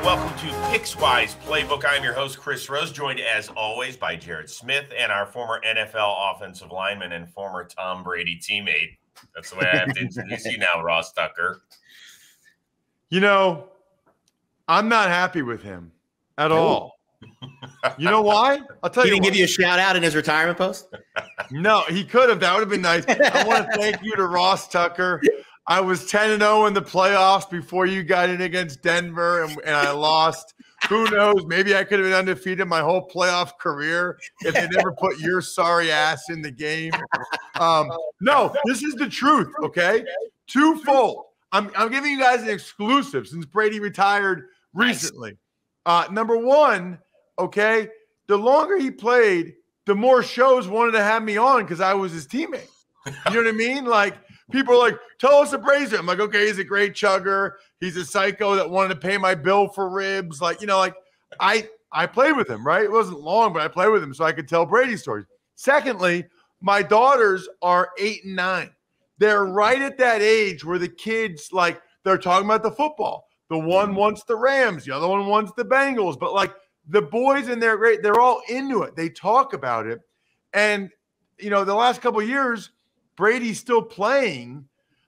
welcome to Pickswise Playbook. I'm your host, Chris Rose, joined as always by Jared Smith and our former NFL offensive lineman and former Tom Brady teammate. That's the way I have to introduce you now, Ross Tucker. You know, I'm not happy with him at all. You know why? I'll tell you. He didn't give you a shout out in his retirement post? No, he could have. That would have been nice. I want to thank you to Ross Tucker. I was 10-0 in the playoffs before you got in against Denver, and I lost. Who knows? Maybe I could have been undefeated my whole playoff career if they never put your sorry ass in the game. No, this is the truth, okay? Twofold. I'm giving you guys an exclusive since Brady retired recently. Number one, okay, the longer he played, the more shows wanted to have me on because I was his teammate. You know what I mean? Like, people are like, tell us a Brazier. I'm like, okay, he's a great chugger. He's a psycho that wanted to pay my bill for ribs. Like, you know, like I played with him, right? It wasn't long, but I played with him so I could tell Brady stories. Secondly, my daughters are 8 and 9. They're right at that age where the kids, like, they're talking about the football. The one wants the Rams. The other one wants the Bengals. But, like, the boys in there, great. They're all into it. They talk about it. And, you know, the last couple of years, Brady's still playing.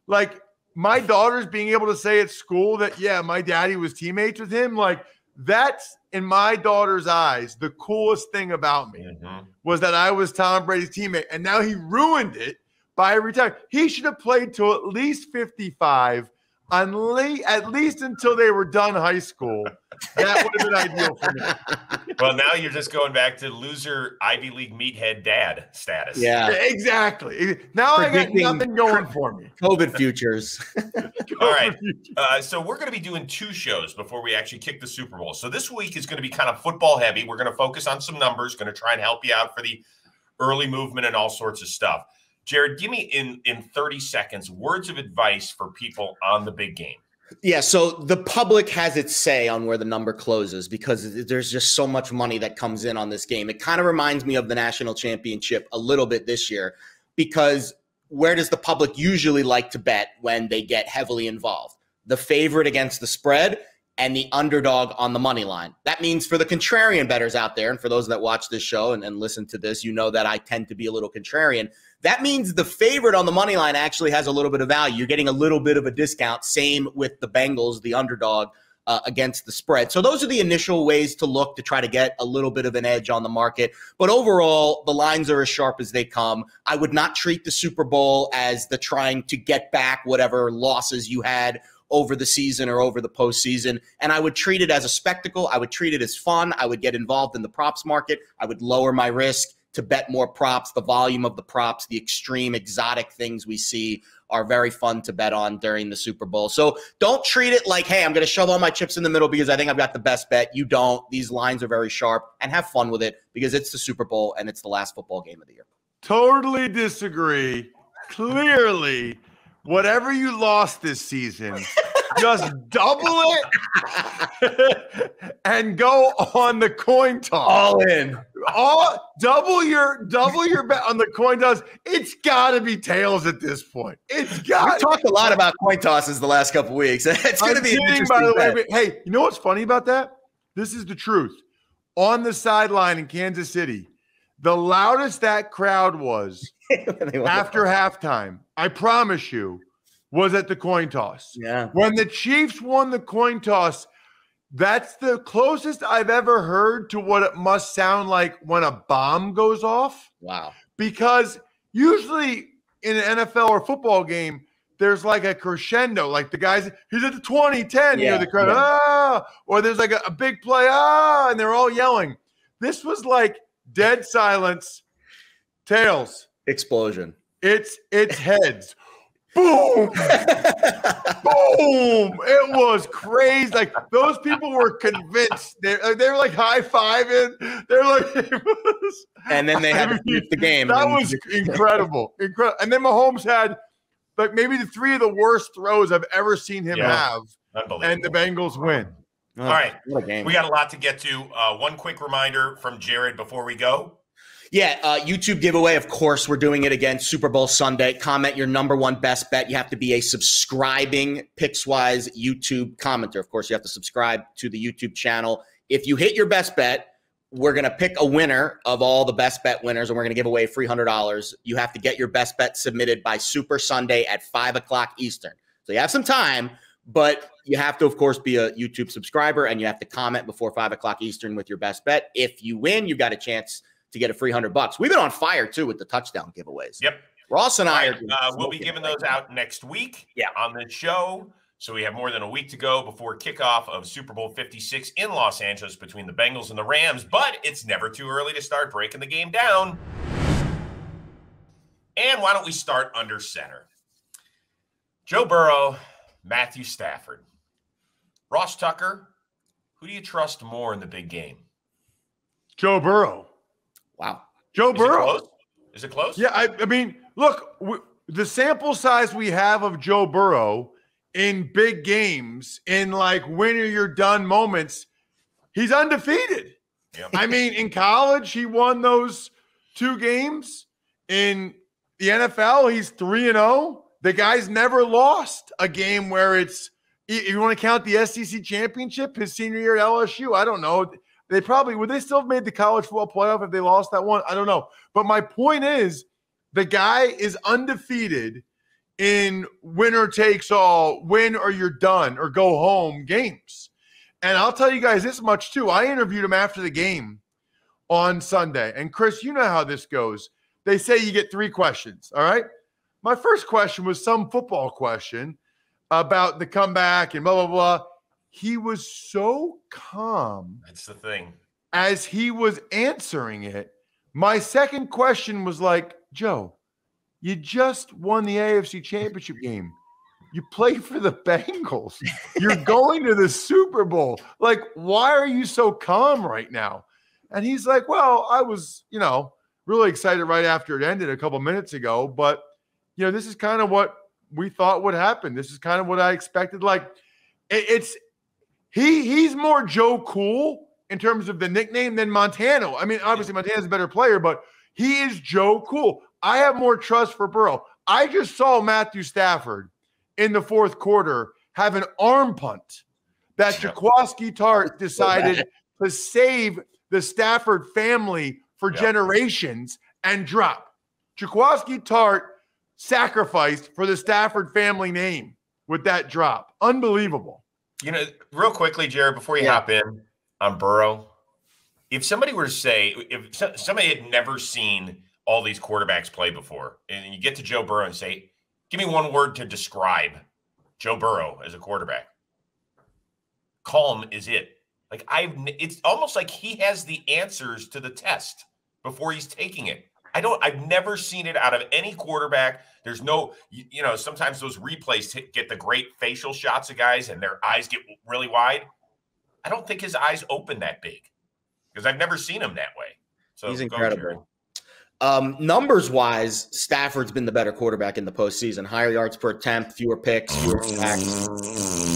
Like, my daughter's being able to say at school that, yeah, my daddy was teammates with him. Like, that's, in my daughter's eyes, the coolest thing about me was that I was Tom Brady's teammate. And now he ruined it by retiring. He should have played till at least 55, at least until they were done high school. That would have been ideal for me. Well, now you're just going back to loser Ivy League meathead dad status. Yeah, exactly. Now I got nothing going for me. COVID futures. All right. So we're going to be doing 2 shows before we actually kick the Super Bowl. So this week is going to be kind of football heavy. We're going to focus on some numbers, going to try and help you out for the early movement and all sorts of stuff. Jared, give me in 30 seconds words of advice for people on the big game. Yeah, so the public has its say on where the number closes because there's just so much money that comes in on this game. It kind of reminds me of the national championship a little bit this year because where does the public usually like to bet when they get heavily involved? The favorite against the spread and the underdog on the money line. That means for the contrarian bettors out there, and for those that watch this show and listen to this, you know that I tend to be a little contrarian. That means the favorite on the money line actually has a little bit of value. You're getting a little bit of a discount. Same with the Bengals, the underdog against the spread. So those are the initial ways to look to try to get a little bit of an edge on the market. But overall, the lines are as sharp as they come. I would not treat the Super Bowl as the trying to get back whatever losses you had over the season or over the postseason. And I would treat it as a spectacle. I would treat it as fun. I would get involved in the props market. I would lower my risk to bet more props. The volume of the props, the extreme exotic things we see are very fun to bet on during the Super Bowl. So don't treat it like, hey, I'm going to shove all my chips in the middle because I think I've got the best bet. You don't. These lines are very sharp, and have fun with it because it's the Super Bowl and it's the last football game of the year. Totally disagree. Clearly, whatever you lost this season, just double it and go on the coin toss. All in. Double your bet on the coin toss. It's got to be tails at this point. It's got. We've talked a lot about coin tosses the last couple of weeks. It's going to be an interesting by the bet. way. Hey, you know what's funny about that? This is the truth. On the sideline in Kansas City, the loudest that crowd was after halftime, I promise you, was at the coin toss. Yeah. When the Chiefs won the coin toss, that's the closest I've ever heard to what it must sound like when a bomb goes off. Wow. Because usually in an NFL or football game, there's like a crescendo, like the guys, he's at the 20, 10, you know, the crowd, or there's like a big play, and they're all yelling. This was like dead silence, tails. Explosion. It's heads. Boom! Boom! It was crazy. Like, those people were convinced. They were like high-fiving. They're like, it was. And then they had to finish the game. That was incredible. Incredible. And then Mahomes had like maybe the 3 of the worst throws I've ever seen him have. And the Bengals win. All right. We got a lot to get to. One quick reminder from Jared before we go. Yeah, YouTube giveaway. Of course, we're doing it again. Super Bowl Sunday. Comment your number one best bet. You have to be a subscribing Pickswise YouTube commenter. Of course, you have to subscribe to the YouTube channel. If you hit your best bet, we're going to pick a winner of all the best bet winners, and we're going to give away $300. You have to get your best bet submitted by Super Sunday at 5 o'clock Eastern. So you have some time, but you have to, of course, be a YouTube subscriber, and you have to comment before 5 o'clock Eastern with your best bet. If you win, you've got a chance to get a free $100. We've been on fire, too, with the touchdown giveaways. Yep. Ross and I we'll be giving those out next week on the show. So we have more than a week to go before kickoff of Super Bowl 56 in Los Angeles between the Bengals and the Rams. But it's never too early to start breaking the game down. And why don't we start under center? Joe Burrow, Matthew Stafford. Ross Tucker, who do you trust more in the big game? Joe Burrow. Wow. Joe Burrow. Is it close? Yeah, I mean, look, the sample size we have of Joe Burrow in big games, in like win or you're done moments, he's undefeated. Yep. I mean, in college, he won those 2 games. In the NFL, he's 3-0. The guy's never lost a game where it's, if you want to count the SEC championship, his senior year at LSU, I don't know. They probably, would they still have made the college football playoff if they lost that one? I don't know. But my point is, the guy is undefeated in winner takes all, win or you're done or go home games. And I'll tell you guys this much too. I interviewed him after the game on Sunday. And Chris, you know how this goes. They say you get 3 questions. All right. My first question was some football question about the comeback and blah, blah, blah. He was so calm. That's the thing. As he was answering it, my second question was like, Joe, you just won the AFC Championship game. You play for the Bengals. You're going to the Super Bowl. Like, why are you so calm right now? And he's like, well, I was, really excited right after it ended a couple minutes ago. But, this is kind of what we thought would happen. This is kind of what I expected. Like, he's more Joe Cool in terms of the nickname than Montano. I mean, obviously Montana's a better player, but he is Joe Cool. I have more trust for Burrow. I just saw Matthew Stafford in the fourth quarter have an arm punt that Jaquaski Tart decided to save the Stafford family for generations and drop. Jaquaski Tart sacrificed for the Stafford family name with that drop. Unbelievable. Real quickly, Jared, before you hop in on Burrow, if somebody were to say, if somebody had never seen all these quarterbacks play before, and you get to Joe Burrow and say, give me one word to describe Joe Burrow as a quarterback. Calm is it. Like it's almost like he has the answers to the test before he's taking it. I've never seen it out of any quarterback. There's no, sometimes those replays get the great facial shots of guys and their eyes get really wide. I don't think his eyes open that big because I've never seen him that way. So he's incredible. Numbers-wise, Stafford's been the better quarterback in the postseason. Higher yards per attempt, fewer picks, fewer sacks.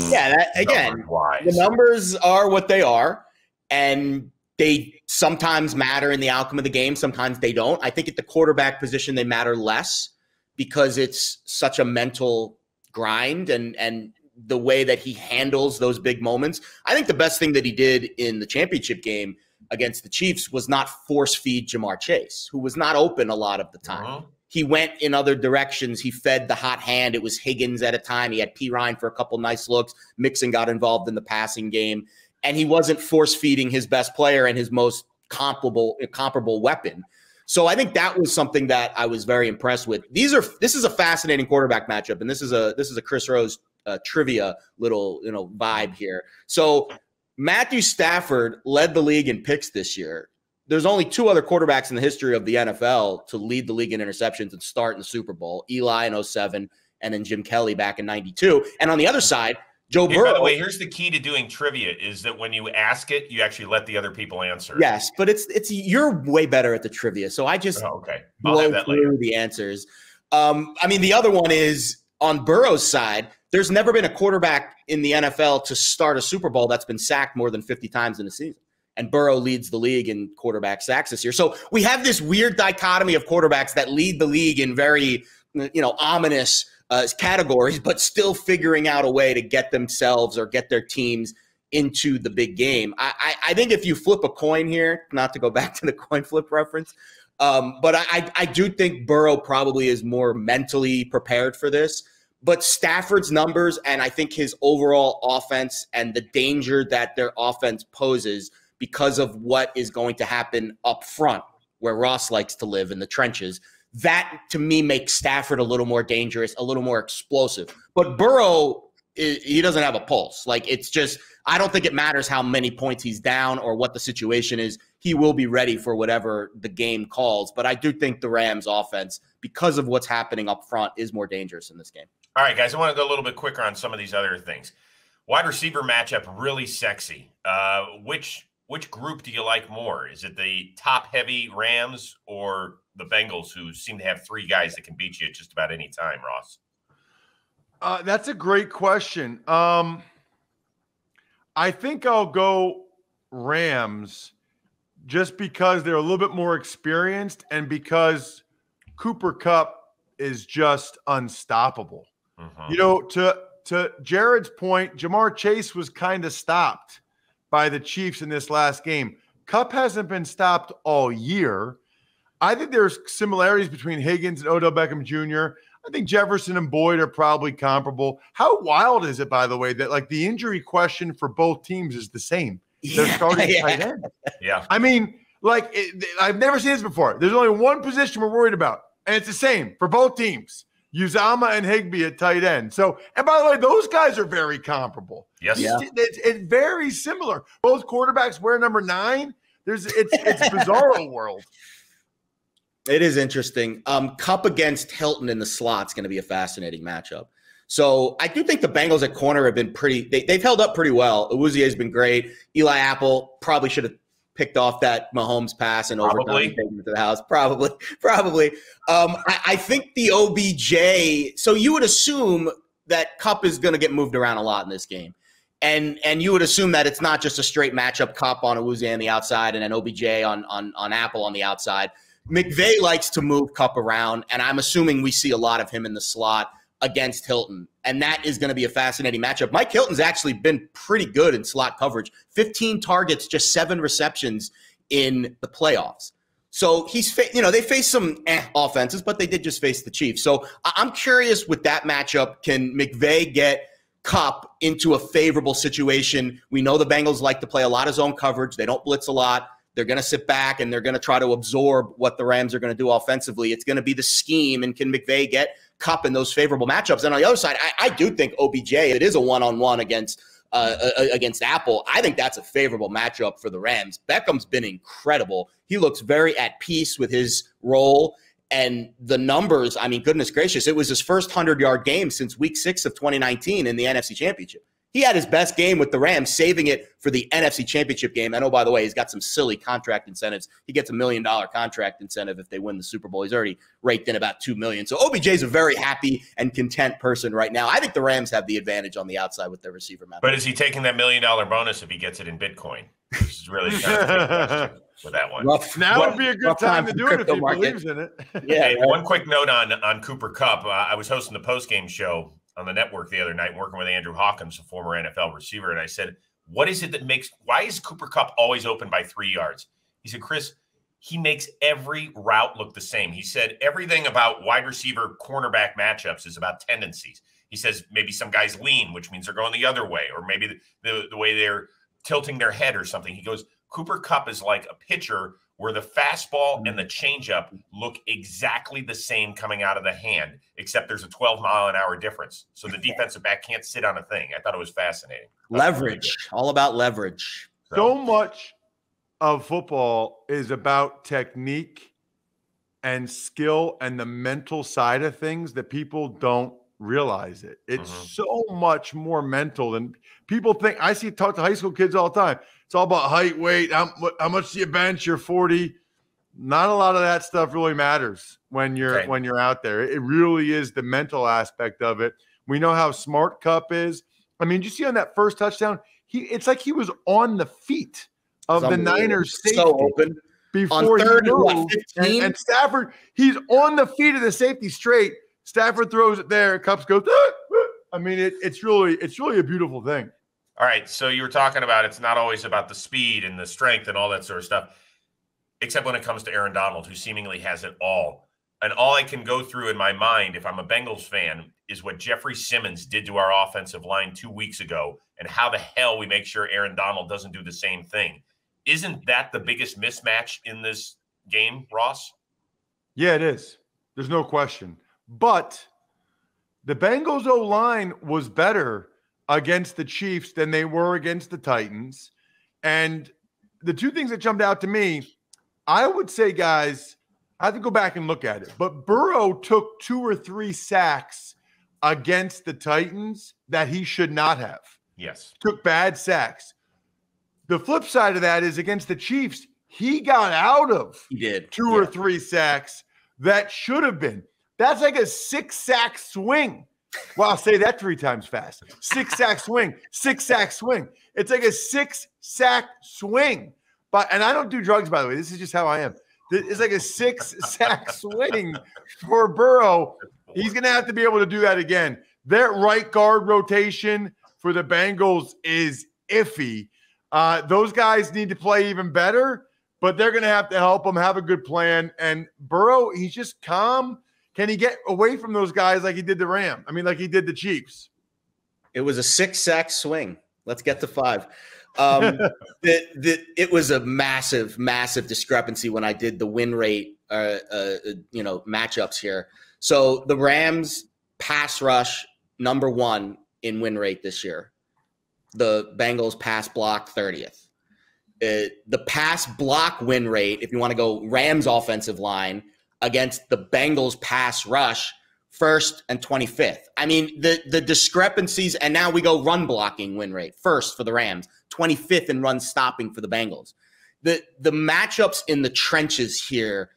Yeah, the numbers are what they are, and they sometimes matter in the outcome of the game. Sometimes they don't. I think at the quarterback position, they matter less because it's such a mental grind and the way that he handles those big moments. I think the best thing that he did in the championship game against the Chiefs was not force feed Jamar Chase, who was not open a lot of the time. He went in other directions. He fed the hot hand. It was Higgins at a time. He had P. Ryan for a couple nice looks. Mixon got involved in the passing game. And he wasn't force feeding his best player and his most comparable weapon. So I think that was something that I was very impressed with. This is a fascinating quarterback matchup, and this is a Chris Rose trivia little vibe here. So Matthew Stafford led the league in picks this year. There's only 2 other quarterbacks in the history of the NFL to lead the league in interceptions and start in the Super Bowl. Eli in 2007 and then Jim Kelly back in 92. And on the other side, Joe Burrow. By the way, here's the key to doing trivia is that when you ask it, you actually let the other people answer. Yes, but it's you're way better at the trivia. So I just I'll have that later. The answers. The other one is on Burrow's side, there's never been a quarterback in the NFL to start a Super Bowl that's been sacked more than 50 times in a season. and Burrow leads the league in quarterback sacks this year. So we have this weird dichotomy of quarterbacks that lead the league in very, ominous categories, but still figuring out a way to get themselves or get their teams into the big game. I think if you flip a coin here, not to go back to the coin flip reference, but I do think Burrow probably is more mentally prepared for this. But Stafford's numbers and I think his overall offense and the danger that their offense poses because of what is going to happen up front, where Ross likes to live in the trenches, that to me makes Stafford a little more dangerous, a little more explosive. But Burrow, he doesn't have a pulse. Like, it's just, I don't think it matters how many points he's down or what the situation is. He will be ready for whatever the game calls. But I do think the Rams offense, because of what's happening up front, is more dangerous in this game. All right, guys, I want to go a little bit quicker on some of these other things. Wide receiver matchup, really sexy. Which group do you like more? Is it the top-heavy Rams or the Bengals, who seem to have three guys that can beat you at just about any time, Ross? That's a great question. I think I'll go Rams just because they're a little bit more experienced and because Cooper Kupp is just unstoppable. To Jared's point, Jamar Chase was kind of stopped by the Chiefs in this last game. Kupp hasn't been stopped all year. I think there's similarities between Higgins and Odell Beckham Jr. I think Jefferson and Boyd are probably comparable. How wild is it, by the way, that like the injury question for both teams is the same? They're starting tight end. Yeah. I mean, I've never seen this before. There's only one position we're worried about, and it's the same for both teams. Uzama and Higbee at tight end. So, and by the way, those guys are very comparable. Yes. Yeah. It's very similar. Both quarterbacks wear number 9. It's bizarro world. It is interesting. Kupp against Hilton in the slot is going to be a fascinating matchup. So I do think the Bengals at corner have been they've held up pretty well. Awuzie has been great. Eli Apple probably should have picked off that Mahomes pass and overtime taken to the house. Probably. I think the OBJ. So you would assume that Kupp is going to get moved around a lot in this game, and you would assume that it's not just a straight matchup. Kupp on Awuzie on the outside, and then OBJ on Apple on the outside. McVay likes to move Kupp around, and I'm assuming we see a lot of him in the slot against Hilton, and that is going to be a fascinating matchup. Mike Hilton's actually been pretty good in slot coverage. 15 targets, just 7 receptions in the playoffs. So they faced some offenses, but they did just face the Chiefs. So I'm curious with that matchup, can McVay get Kupp into a favorable situation? We know the Bengals like to play a lot of zone coverage. They don't blitz a lot. They're going to sit back and they're going to try to absorb what the Rams are going to do offensively. It's going to be the scheme, and can McVay get Kupp in those favorable matchups? And on the other side, I do think OBJ, it is a one-on-one against Apple. I think that's a favorable matchup for the Rams. Beckham's been incredible. He looks very at peace with his role, and the numbers, I mean, goodness gracious, it was his first 100-yard game since week 6 of 2019 in the NFC Championship. He had his best game with the Rams, saving it for the NFC Championship game. And, oh, by the way, he's got some silly contract incentives. He gets $1 million contract incentive if they win the Super Bowl. He's already raked in about $2 million. So OBJ's a very happy and content person right now. I think the Rams have the advantage on the outside with their receiver matchup. But is he taking that $1 million bonus if he gets it in Bitcoin? This is really kind of a big question with that one. Now would be a good time to do it if he believes in it. Hey, one quick note on Cooper Kupp. I was hosting the postgame show on the network the other night, working with Andrew Hawkins, a former NFL receiver. And I said, why is Cooper Kupp always open by 3 yards? He said, Chris, he makes every route look the same. He said everything about wide receiver cornerback matchups is about tendencies. He says maybe some guys lean, which means they're going the other way, or maybe the way they're tilting their head or something. He goes, Cooper Kupp is like a pitcher where the fastball and the changeup look exactly the same coming out of the hand, except there's a 12-mile-an-hour difference. So the defensive back can't sit on a thing. I thought it was fascinating. Leverage, all about leverage. So much of football is about technique and skill and the mental side of things that people don't realize it. It's so much more mental than people think. I talk to high school kids all the time. It's all about height, weight, how much do you bench? You're 40. Not a lot of that stuff really matters when you're out there. It really is the mental aspect of it. We know how smart Kupp is. I mean, did you see on that first touchdown? It's like he was on the feet. of the Niners safety. So open. Before on third he moved, and Stafford, he's on the feet of the safety straight. Stafford throws it there. Cups goes. I mean, it's really a beautiful thing. All right, so you were talking about it's not always about the speed and the strength and all that sort of stuff, except when it comes to Aaron Donald, who seemingly has it all. And all I can go through in my mind, if I'm a Bengals fan, is what Jeffrey Simmons did to our offensive line 2 weeks ago, and how the hell we make sure Aaron Donald doesn't do the same thing. Isn't that the biggest mismatch in this game, Ross? Yeah, it is. There's no question. But the Bengals O-line was better against the Chiefs than they were against the Titans. And the two things that jumped out to me, I would say, guys, I have to go back and look at it. But Burrow took 2 or 3 sacks against the Titans that he should not have. Yes. Took bad sacks. The flip side of that is against the Chiefs, he got out of 2 or 3 sacks that should have been. That's like a 6-sack swing. Well, I'll say that 3 times fast. 6-sack swing, 6-sack swing. It's like a 6-sack swing. And I don't do drugs, by the way. This is just how I am. It's like a 6-sack swing for Burrow. He's going to have to be able to do that again. Their right guard rotation for the Bengals is iffy. Those guys need to play even better, but they're going to have to help him have a good plan. And Burrow, he's just calm. Can he get away from those guys like he did the like he did the Chiefs? It was a 6-sack swing. Let's get to 5. It was a massive, massive discrepancy when I did the win rate, matchups here. So the Rams pass rush number 1 in win rate this year. The Bengals pass block 30th. The pass block win rate, if you want to go Rams offensive line against the Bengals pass rush, 1st and 25th. I mean, the discrepancies, and now we go run blocking win rate, 1st for the Rams, 25th in run stopping for the Bengals. The matchups in the trenches here,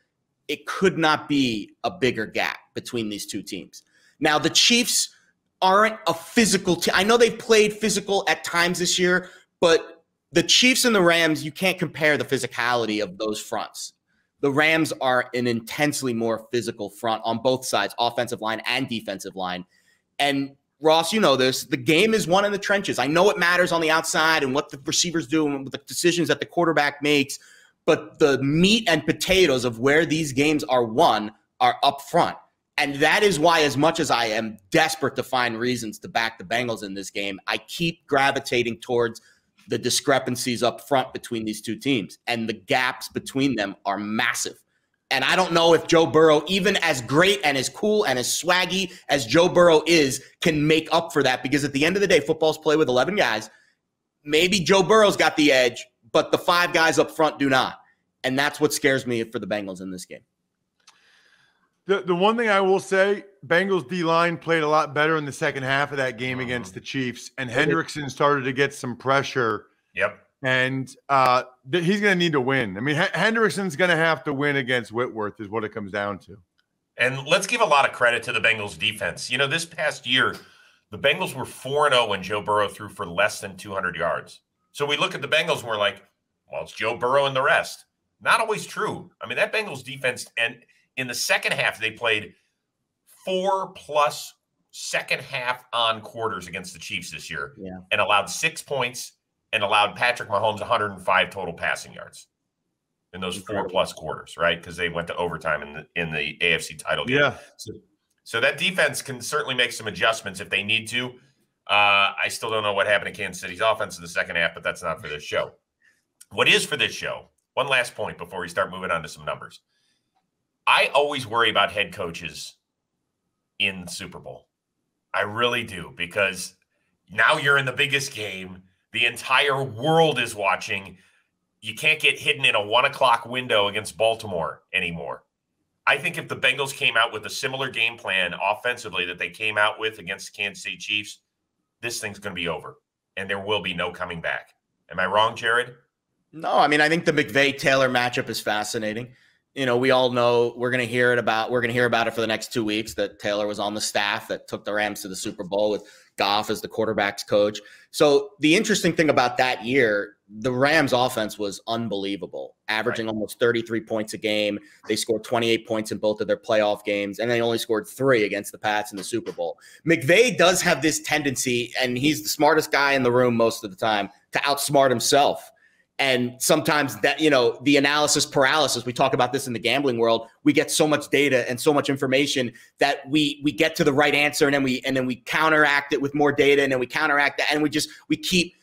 it could not be a bigger gap between these two teams. Now, the Chiefs aren't a physical team. I know they've played physical at times this year, but the Chiefs and the Rams, you can't compare the physicality of those fronts. The Rams are an intensely more physical front on both sides, offensive line and defensive line. And Ross, you know this, the game is won in the trenches. I know it matters on the outside and what the receivers do and the decisions that the quarterback makes, but the meat and potatoes of where these games are won are up front. And that is why, as much as I am desperate to find reasons to back the Bengals in this game, I keep gravitating towards the discrepancies up front between these two teams. And the gaps between them are massive. And I don't know if Joe Burrow, even as great and as cool and as swaggy as Joe Burrow is, can make up for that. Because at the end of the day, football's played with 11 guys. Maybe Joe Burrow's got the edge, but the 5 guys up front do not. And that's what scares me for the Bengals in this game. The one thing I will say, Bengals D-line played a lot better in the second half of that game against the Chiefs, and Hendrickson started to get some pressure. Yep. And he's going to need to win. I mean, Hendrickson's going to have to win against Whitworth is what it comes down to. And let's give a lot of credit to the Bengals defense. You know, this past year, the Bengals were 4-0 when Joe Burrow threw for less than 200 yards. So we look at the Bengals and we're like, well, it's Joe Burrow and the rest. Not always true. I mean, that Bengals defense, and in the second half, they played 4+ second half on quarters against the Chiefs this year and allowed 6 points and allowed Patrick Mahomes 105 total passing yards in those 4+ quarters, right? Because they went to overtime in the AFC title game. Yeah. So that defense can certainly make some adjustments if they need to. I still don't know what happened to Kansas City's offense in the second half, but that's not for this show. What is for this show, one last point before we start moving on to some numbers. I always worry about head coaches in the Super Bowl. I really do, because now you're in the biggest game. The entire world is watching. You can't get hidden in a 1:00 window against Baltimore anymore. I think if the Bengals came out with a similar game plan offensively that they came out with against the Kansas City Chiefs, this thing's going to be over, and there will be no coming back. Am I wrong, Jared? No, I mean, I think the McVay-Taylor matchup is fascinating. we all know we're going to hear about it for the next 2 weeks that Taylor was on the staff that took the Rams to the Super Bowl with Goff as the quarterback's coach. So the interesting thing about that year, the Rams offense was unbelievable, averaging almost 33 points a game. They scored 28 points in both of their playoff games, and they only scored 3 against the Pats in the Super Bowl. McVay does have this tendency, and he's the smartest guy in the room most of the time, to outsmart himself. And sometimes that, the analysis paralysis, we talk about this in the gambling world. We get so much data and so much information that we get to the right answer, and then we counteract it with more data, and then we counteract that, and we keep,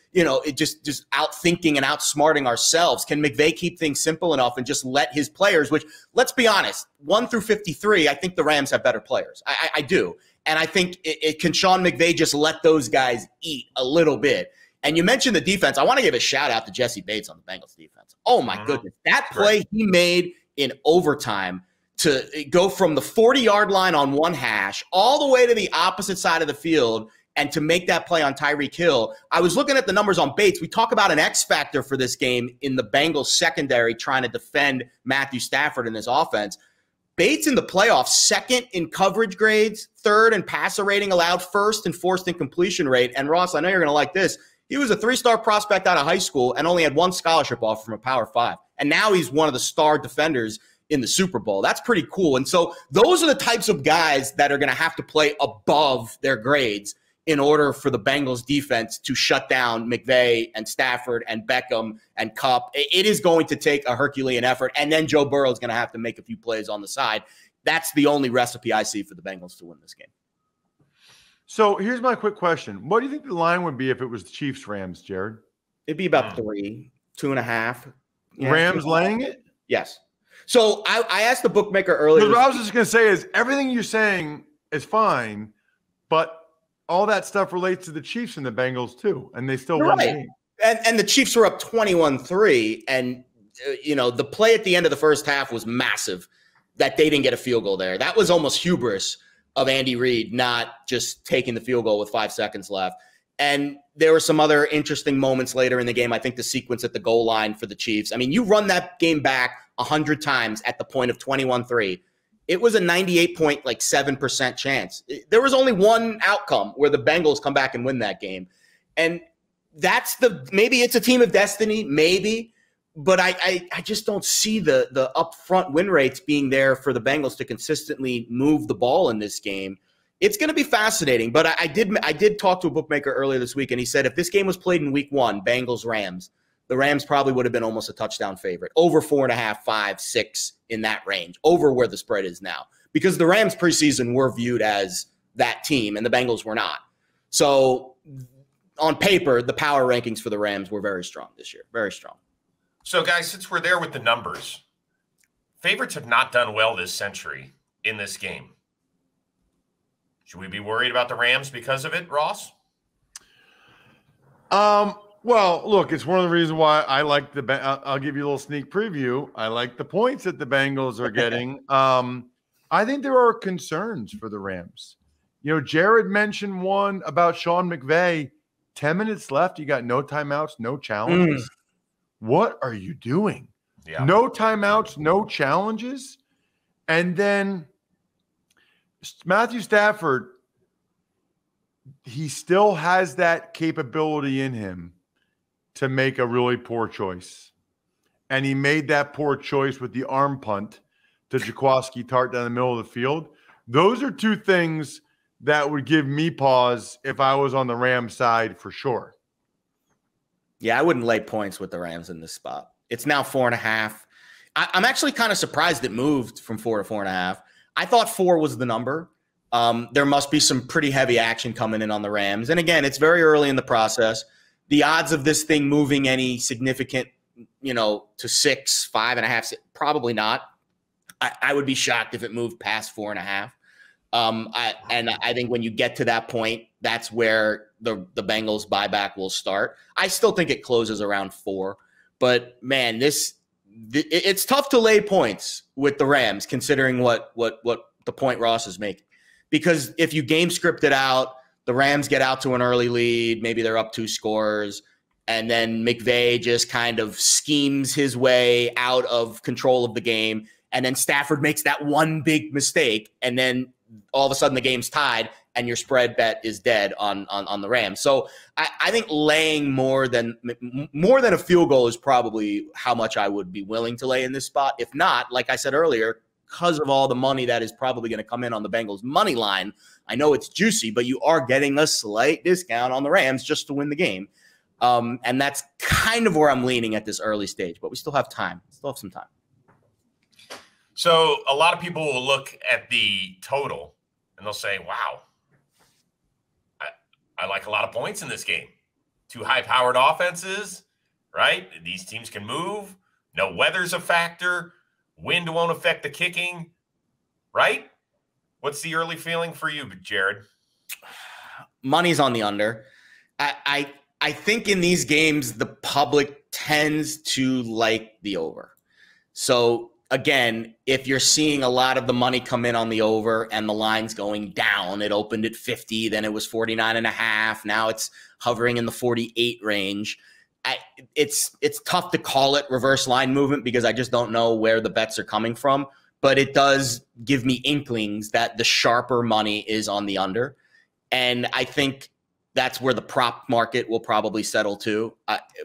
just outthinking and outsmarting ourselves. Can McVay keep things simple enough and just let his players, which, let's be honest, 1 through 53, I think the Rams have better players. I do. And I think can Sean McVay just let those guys eat a little bit? And you mentioned the defense. I want to give a shout out to Jesse Bates on the Bengals defense. Oh my goodness. That play he made in overtime to go from the 40-yard line on one hash all the way to the opposite side of the field and to make that play on Tyreek Hill. I was looking at the numbers on Bates. We talk about an X factor for this game in the Bengals secondary trying to defend Matthew Stafford and his offense. Bates in the playoffs, 2nd in coverage grades, 3rd in passer rating allowed, 1st in forced incompletion rate. And Ross, I know you're going to like this. He was a 3-star prospect out of high school and only had 1 scholarship offer from a Power 5. And now he's one of the star defenders in the Super Bowl. That's pretty cool. And so those are the types of guys that are going to have to play above their grades in order for the Bengals defense to shut down McVay and Stafford and Beckham and Kupp. It is going to take a Herculean effort. And then Joe Burrow is going to have to make a few plays on the side. That's the only recipe I see for the Bengals to win this game. So here's my quick question. What do you think the line would be if it was the Chiefs-Rams, Jared? It'd be about 3, 2.5. Yeah, Rams laying it? Yes. So I asked the bookmaker earlier. What I was just going to say is everything you're saying is fine, but all that stuff relates to the Chiefs and the Bengals too, and they still won the game. And the Chiefs were up 21-3, and the play at the end of the first half was massive that they didn't get a field goal there. That was almost hubris of Andy Reid not just taking the field goal with 5 seconds left. And there were some other interesting moments later in the game. I think the sequence at the goal line for the Chiefs. I mean, you run that game back 100 times at the point of 21-3. It was a 98.7% chance. There was only one outcome where the Bengals come back and win that game. And maybe it's a team of destiny, maybe. But I just don't see the upfront win rates being there for the Bengals to consistently move the ball in this game. It's going to be fascinating. But I did talk to a bookmaker earlier this week, and he said if this game was played in week 1, Bengals-Rams, the Rams probably would have been almost a touchdown favorite. Over 4.5, 5, 6 in that range, over where the spread is now. Because the Rams preseason were viewed as that team, and the Bengals were not. So on paper, the power rankings for the Rams were very strong this year. Very strong. So, guys, since we're there with the numbers, favorites have not done well this century in this game. Should we be worried about the Rams because of it, Ross? Well, look, it's one of the reasons why I like I'll give you a little sneak preview. I like the points that the Bengals are getting. I think there are concerns for the Rams. Jared mentioned one about Sean McVay. 10 minutes left. You got no timeouts, no challenges. What are you doing? Yeah. No timeouts, no challenges. And then Matthew Stafford, he still has that capability in him to make a really poor choice. And he made that poor choice with the arm punt to Jaquiski Tart down the middle of the field. Those are two things that would give me pause if I was on the Rams side for sure. Yeah, I wouldn't lay points with the Rams in this spot. It's now 4.5. I'm actually kind of surprised it moved from 4 to 4.5. I thought 4 was the number. There must be some pretty heavy action coming in on the Rams. And again, it's very early in the process. The odds of this thing moving any significant, to 6, 5.5, probably not. I would be shocked if it moved past 4.5. I think when you get to that point, that's where the Bengals buyback will start. I still think it closes around 4, but man, it's tough to lay points with the Rams considering what the point Ross is making, because if you game script it out, the Rams get out to an early lead, maybe they're up 2 scores, and then McVay just kind of schemes his way out of control of the game. and then Stafford makes that one big mistake, and then all of a sudden the game's tied and your spread bet is dead on the Rams. So I think laying more than a field goal is probably how much I would be willing to lay in this spot. If not, like I said earlier, because of all the money that is probably going to come in on the Bengals money line, I know it's juicy, but you are getting a slight discount on the Rams just to win the game. And that's kind of where I'm leaning at this early stage, but we still have time. Still have some time. So a lot of people will look at the total and they'll say, wow, I like a lot of points in this game. Two high-powered offenses, right? These teams can move. No weather's a factor. Wind won't affect the kicking, right? What's the early feeling for you, Jared? Money's on the under. I think in these games, the public tends to like the over. So again, if you're seeing a lot of the money come in on the over and the line's going down, it opened at 50, then it was 49.5. Now it's hovering in the 48 range. It's tough to call it reverse line movement because I just don't know where the bets are coming from. But it does give me inklings that the sharper money is on the under. And I think that's where the prop market will probably settle to.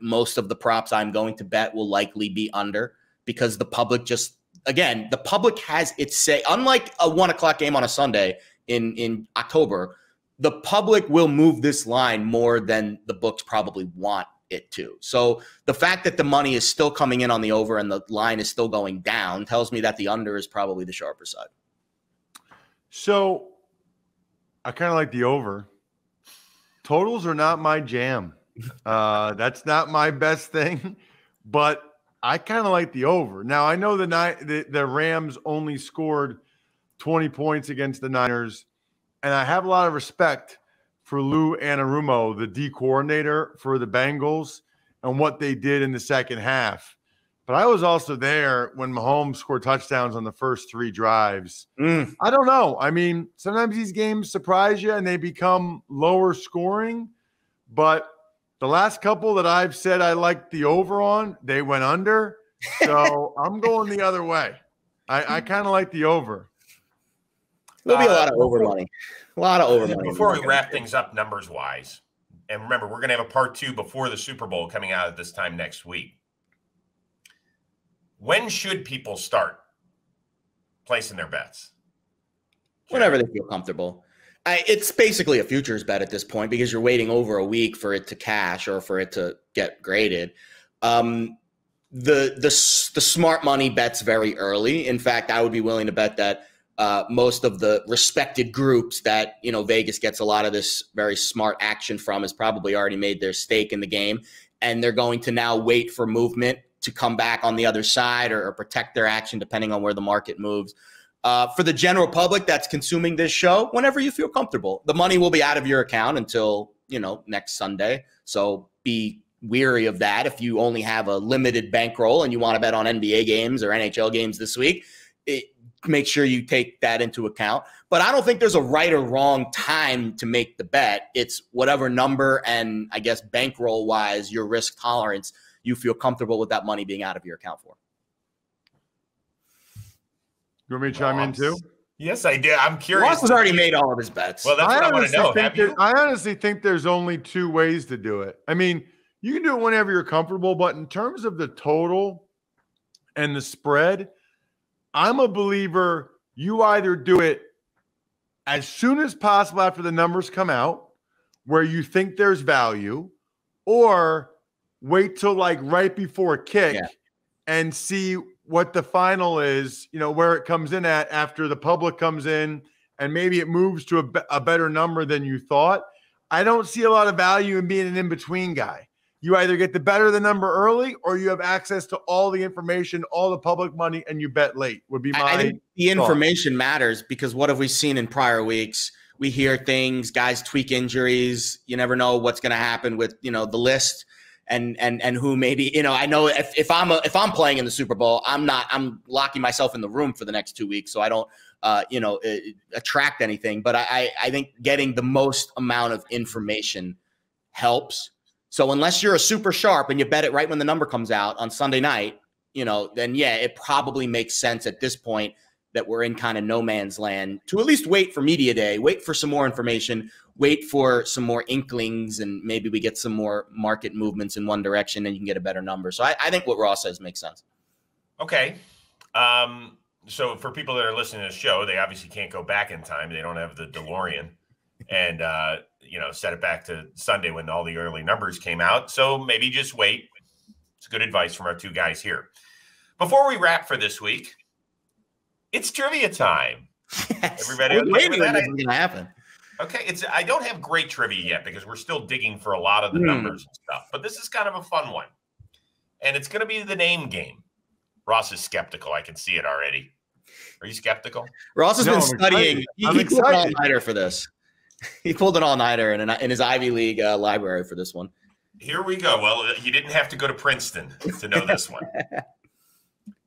Most of the props I'm going to bet will likely be under, because the public just, again, the public has its say. Unlike a 1 o'clock game on a Sunday in October, the public will move this line more than the books probably want it to. So the fact that the money is still coming in on the over and the line is still going down tells me that the under is probably the sharper side. So I kind of like the over. Totals are not my jam. That's not my best thing, but I kind of like the over. Now, I know the Rams only scored 20 points against the Niners, and I have a lot of respect for Lou Anarumo, the D coordinator for the Bengals, and what they did in the second half. But I was also there when Mahomes scored touchdowns on the first 3 drives. I don't know. I mean, sometimes these games surprise you and they become lower scoring, but the last couple that I've said I liked the over on, they went under. So I'm going the other way. I kind of like the over. There'll be a lot of over money. A lot of over money. Before we wrap things up numbers-wise, and remember, we're going to have a part 2 before the Super Bowl coming out at this time next week. When should people start placing their bets? Whenever they feel comfortable. It's basically a futures bet at this point because you're waiting over a week for it to cash or for it to get graded. The smart money bets very early. In fact, I would be willing to bet that most of the respected groups that, Vegas gets a lot of this very smart action from has probably already made their stake in the game. And they're going to now wait for movement to come back on the other side or protect their action depending on where the market moves. For the general public that's consuming this show, whenever you feel comfortable, the money will be out of your account until, next Sunday. So be weary of that. If you only have a limited bankroll and you want to bet on NBA games or NHL games this week, make sure you take that into account. But I don't think there's a right or wrong time to make the bet. It's whatever number and I guess bankroll wise, your risk tolerance, you feel comfortable with that money being out of your account for. You want me to chime in too? Yes, I did. I'm curious. Ross has already made all of his bets. Well, that's what I want to know. Have you? I honestly think there's only 2 ways to do it. I mean, you can do it whenever you're comfortable, but in terms of the total and the spread, I'm a believer you either do it as soon as possible after the numbers come out where you think there's value, or wait till like right before kick and see what the final is, where it comes in at after the public comes in and maybe it moves to a better number than you thought. I don't see a lot of value in being an in-between guy. You either get the better of the number early or you have access to all the information, all the public money, and you bet late would be my I think the information matters because what have we seen in prior weeks? We hear things, guys tweak injuries. You never know what's going to happen with, the list. And who maybe, I know if I'm playing in the Super Bowl, I'm locking myself in the room for the next 2 weeks. So I don't, attract anything, but I think getting the most amount of information helps. So unless you're a super sharp and you bet it right when the number comes out on Sunday night, then yeah, it probably makes sense at this point that we're in kind of no man's land to at least wait for media day, wait for some more information, wait for some more inklings, and maybe we get some more market movements in one direction and you can get a better number. So I think what Ross says makes sense. Okay. So for people that are listening to the show, they obviously can't go back in time. They don't have the DeLorean and, set it back to Sunday when all the early numbers came out. So maybe just wait. It's good advice from our two guys here. Before we wrap for this week, it's trivia time. Yes. Everybody okay with that? It's going to happen. Okay. I don't have great trivia yet because we're still digging for a lot of the numbers and stuff. But this is kind of a fun one. And it's going to be the name game. Ross is skeptical. I can see it already. Are you skeptical? Ross has been studying. He pulled an all-nighter for this. He pulled an all-nighter in his Ivy League library for this one. Here we go. Well, you didn't have to go to Princeton to know this one.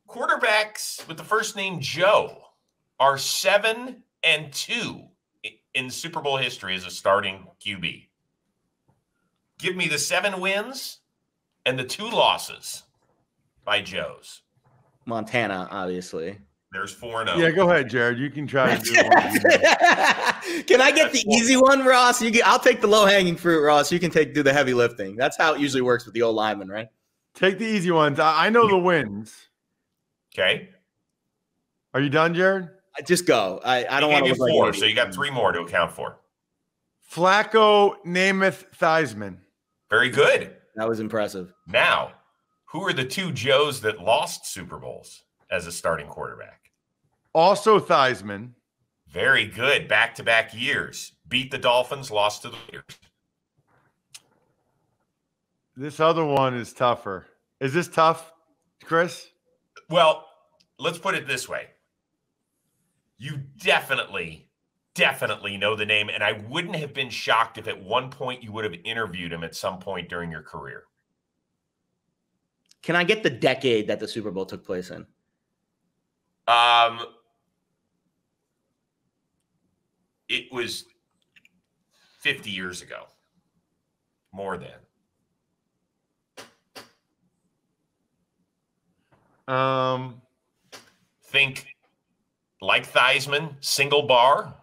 Quarterbacks with the first name Joe are 7-2 in Super Bowl history as a starting QB. Give me the 7 wins and the 2 losses by Joes. Montana, obviously. There's 4-0. Yeah, go ahead, Jared. You can try to do one. Can I get the easy one, Ross? I'll take the low-hanging fruit, Ross. You can do the heavy lifting. That's how it usually works with the old lineman, right? Take the easy ones. I know the wins. Okay. Are you done, Jared? Just go. I don't want to look 4, like so you got 3 more to account for. Flacco, Namath, Theismann. Very good. That was impressive. Now, who are the 2 Joes that lost Super Bowls as a starting quarterback? Also Theismann. Very good. Back-to-back years. Beat the Dolphins, lost to the Raiders. This other one is tougher. Is this tough, Chris? Well, let's put it this way. You definitely know the name, and I wouldn't have been shocked if at one point you would have interviewed him at some point during your career. Can I get the decade that the Super Bowl took place in? It was 50 years ago. More than. Think like Theismann, single bar.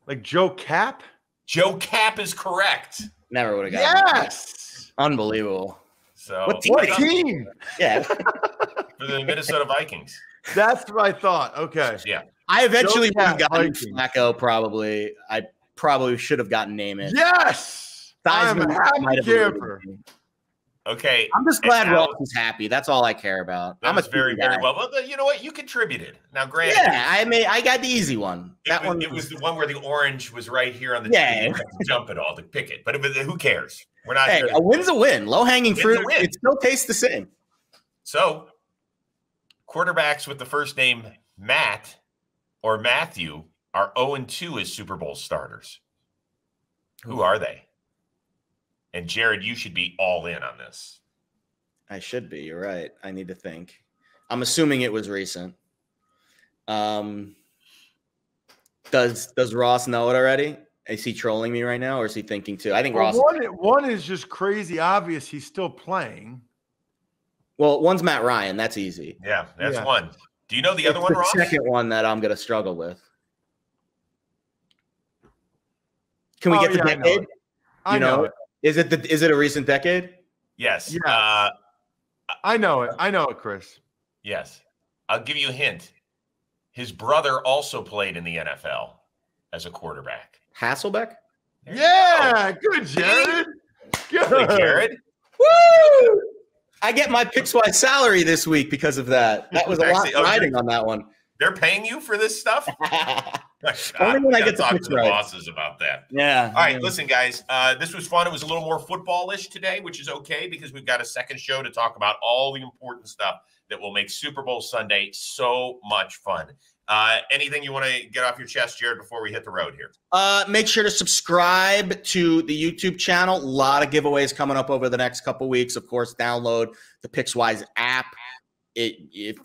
Like Joe Cap? Joe Cap is correct. Never would have gotten it. Yes. Unbelievable. So what team? Yeah. For the Minnesota Vikings. That's what I thought. Okay. Yeah. I eventually would have gotten Vikings. Flacco, probably. I probably should have gotten Namath. Yes. I'm a happy camper. Okay. I'm just glad Ross is happy. That's all I care about. I'm very well. Well, you know what? You contributed. Now, granted. Yeah, I got the easy one. It was the one where the orange was right here on the yeah. You had to jump it all to pick it. But who cares? We're not. Hey, a win's a win. Low-hanging fruit. It still tastes the same. So, quarterbacks with the first name Matt or Matthew are 0-2 as Super Bowl starters. Who are they? And Jared, you should be all in on this. I should be. You're right. I need to think. I'm assuming it was recent. Does Ross know it already? Is he trolling me right now, or is he thinking too? I think Ross. One is just crazy obvious. He's still playing. Well, one's Matt Ryan. That's easy. Yeah, that's one. Do you know the other one, Ross? The second one that I'm going to struggle with. Can we get the decade? I know it. Is it a recent decade? Yes. Yeah. I know it. I know it, Chris. Yes. I'll give you a hint. His brother also played in the NFL as a quarterback. Hasselbeck? Yeah. Good, Jared. Good, Jared. Woo! I get my Pickswise salary this week because of that. That was a lot riding on that one. They're paying you for this stuff? Only when I get to talk to the bosses about that. Yeah. All right, listen, guys. This was fun. It was a little more football-ish today, which is okay because we've got a second show to talk about all the important stuff that will make Super Bowl Sunday so much fun. Anything you want to get off your chest, Jared, before we hit the road here? Make sure to subscribe to the YouTube channel. A lot of giveaways coming up over the next couple weeks. Of course, download the Pickswise app.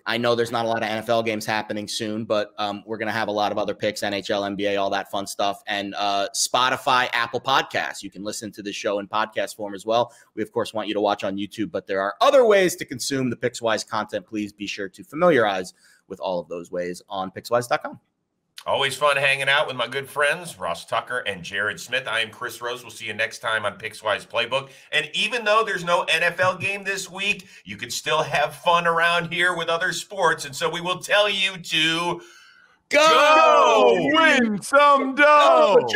I know there's not a lot of NFL games happening soon, but we're going to have a lot of other picks, NHL, NBA, all that fun stuff, and Spotify, Apple Podcasts. You can listen to the show in podcast form as well. We, of course, want you to watch on YouTube, but there are other ways to consume the Pickswise content. Please be sure to familiarize with all of those ways on Pickswise.com. Always fun hanging out with my good friends, Ross Tucker and Jared Smith. I am Chris Rose. We'll see you next time on Pickswise Playbook. And even though there's no NFL game this week, you can still have fun around here with other sports. And so we will tell you to go win some dough.